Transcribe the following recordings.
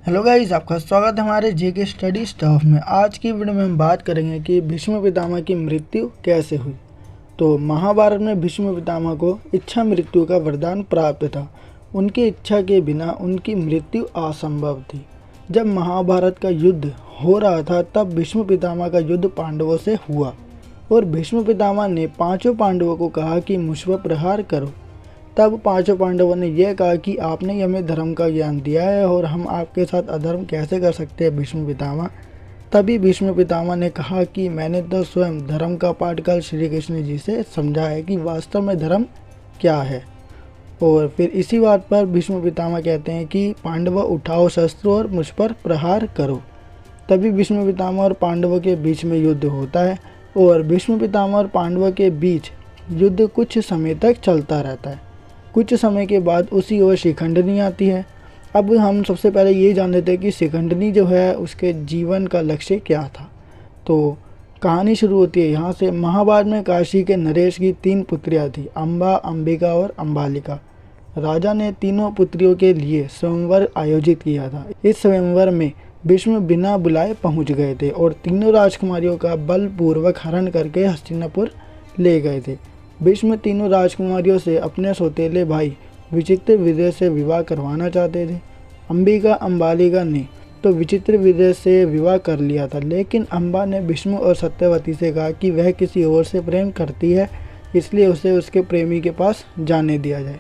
Hello guys, आपका स्वागत है हमारे जेके स्टडी स्टफ में। आज की वीडियो में हम बात करेंगे कि भीष्म पितामह की मृत्यु कैसे हुई। तो महाभारत में भीष्म पितामह को इच्छा मृत्यु का वरदान प्राप्त था। उनकी इच्छा के बिना उनकी मृत्यु असंभव थी। जब महाभारत का युद्ध हो रहा था तब भीष्म पितामह का युद्ध पांडवों से हुआ और भीष्म पितामह ने पांचों पांडवों को कहा कि मुझ पर प्रहार करो। तब पांचों पांडवों ने यह कहा कि आपने ही हमें धर्म का ज्ञान दिया है और हम आपके साथ अधर्म कैसे कर सकते हैं भीष्म पितामह। तभी भीष्म पितामह ने कहा कि मैंने तो स्वयं धर्म का पाठ कल श्री कृष्ण जी से समझा है कि वास्तव में धर्म क्या है। और फिर इसी बात पर भीष्म पितामह कहते हैं कि पांडवों उठाओ शस्त्र और मुझ पर प्रहार करो। तभी भीष्म पितामह और पांडवों के बीच में युद्ध होता है और भीष्म पितामह और पांडवों के बीच युद्ध कुछ समय तक चलता रहता है। कुछ समय के बाद उसी ओर शिखंडिनी आती है। अब हम सबसे पहले ये जान लेते हैं कि शिखंडिनी जो है उसके जीवन का लक्ष्य क्या था। तो कहानी शुरू होती है यहाँ से। महाभारत में काशी के नरेश की 3 पुत्रियाँ थी, अम्बा, अंबिका और अंबालिका। राजा ने तीनों पुत्रियों के लिए स्वयंवर आयोजित किया था। इस स्वयंवर में भीष्म बिना बुलाए पहुँच गए थे और तीनों राजकुमारियों का बलपूर्वक हरण करके हस्तिनापुर ले गए थे। भीष्म तीनों राजकुमारियों से अपने सौतेले भाई विचित्र विजय से विवाह करवाना चाहते थे। अंबिका अंबालिका ने तो विचित्र विजय से विवाह कर लिया था, लेकिन अम्बा ने भीष्म और सत्यवती से कहा कि वह किसी और से प्रेम करती है, इसलिए उसे उसके प्रेमी के पास जाने दिया जाए।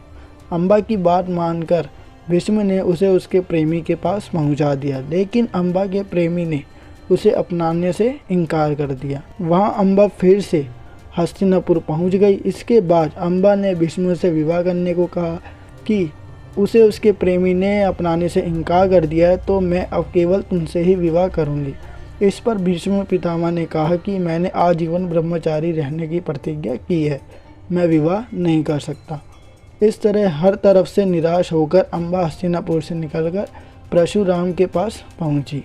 अम्बा की बात मानकर भीष्म ने उसे उसके प्रेमी के पास पहुंचा दिया, लेकिन अम्बा के प्रेमी ने उसे अपनाने से इनकार कर दिया। वहां अम्बा फिर से हस्तिनापुर पहुंच गई। इसके बाद अम्बा ने भीष्म से विवाह करने को कहा कि उसे उसके प्रेमी ने अपनाने से इनकार कर दिया है, तो मैं अब केवल तुमसे ही विवाह करूंगी। इस पर भीष्म पितामह ने कहा कि मैंने आजीवन ब्रह्मचारी रहने की प्रतिज्ञा की है, मैं विवाह नहीं कर सकता। इस तरह हर तरफ से निराश होकर अम्बा हस्तिनापुर से निकलकर परशुराम के पास पहुंची।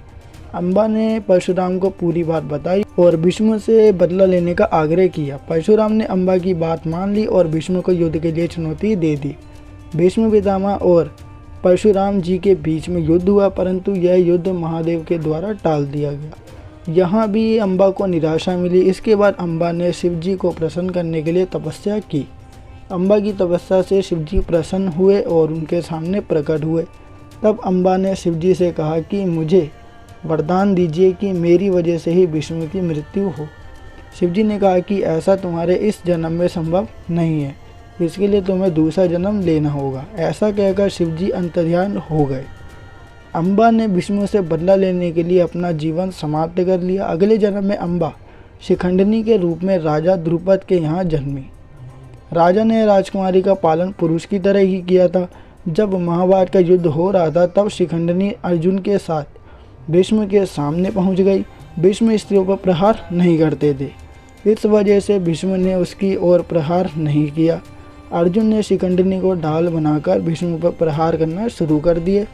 अम्बा ने परशुराम को पूरी बात बताई और भीष्म से बदला लेने का आग्रह किया। परशुराम ने अम्बा की बात मान ली और भीष्म को युद्ध के लिए चुनौती दे दी। भीष्म पितामह और परशुराम जी के बीच में युद्ध हुआ, परंतु यह युद्ध महादेव के द्वारा टाल दिया गया। यहाँ भी अम्बा को निराशा मिली। इसके बाद अम्बा ने शिव जी को प्रसन्न करने के लिए तपस्या की। अम्बा की तपस्या से शिव जी प्रसन्न हुए और उनके सामने प्रकट हुए। तब अम्बा ने शिव जी से कहा कि मुझे वरदान दीजिए कि मेरी वजह से ही भीष्म की मृत्यु हो। शिवजी ने कहा कि ऐसा तुम्हारे इस जन्म में संभव नहीं है, इसके लिए तुम्हें दूसरा जन्म लेना होगा। ऐसा कहकर शिवजी अंतर्ध्यान हो गए। अम्बा ने भीष्म से बदला लेने के लिए अपना जीवन समाप्त कर लिया। अगले जन्म में अम्बा शिखंडिनी के रूप में राजा द्रुपद के यहाँ जन्मी। राजा ने राजकुमारी का पालन पुरुष की तरह ही किया था। जब महाभारत का युद्ध हो रहा था तब शिखंडिनी अर्जुन के साथ भीष्म के सामने पहुंच गई। भीष्म स्त्रियों पर प्रहार नहीं करते थे, इस वजह से भीष्म ने उसकी ओर प्रहार नहीं किया। अर्जुन ने शिखंडिनी को ढाल बनाकर भीष्म पर प्रहार करना शुरू कर दिए।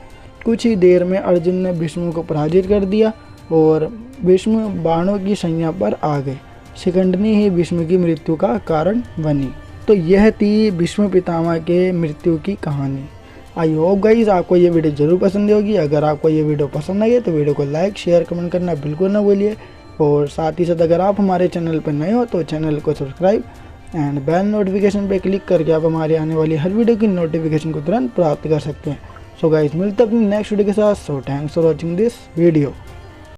कुछ ही देर में अर्जुन ने भीष्म को पराजित कर दिया और भीष्म बाणों की संज्ञा पर आ गए। शिखंडिनी ही भीष्म की मृत्यु का कारण बनी। तो यह थी भीष्म पितामह के मृत्यु की कहानी। आई होप गाइस आपको ये वीडियो जरूर पसंद होगी। अगर आपको ये वीडियो पसंद आई है तो वीडियो को लाइक, शेयर, कमेंट करना बिल्कुल ना भूलिए। और साथ ही साथ अगर आप हमारे चैनल पर नए हो तो चैनल को सब्सक्राइब एंड बेल नोटिफिकेशन पे क्लिक करके आप हमारे आने वाली हर वीडियो की नोटिफिकेशन को तुरंत प्राप्त कर सकते हैं। सो गाइस मिलते हैं अपनी नेक्स्ट वीडियो के साथ। So thanks for watching this video.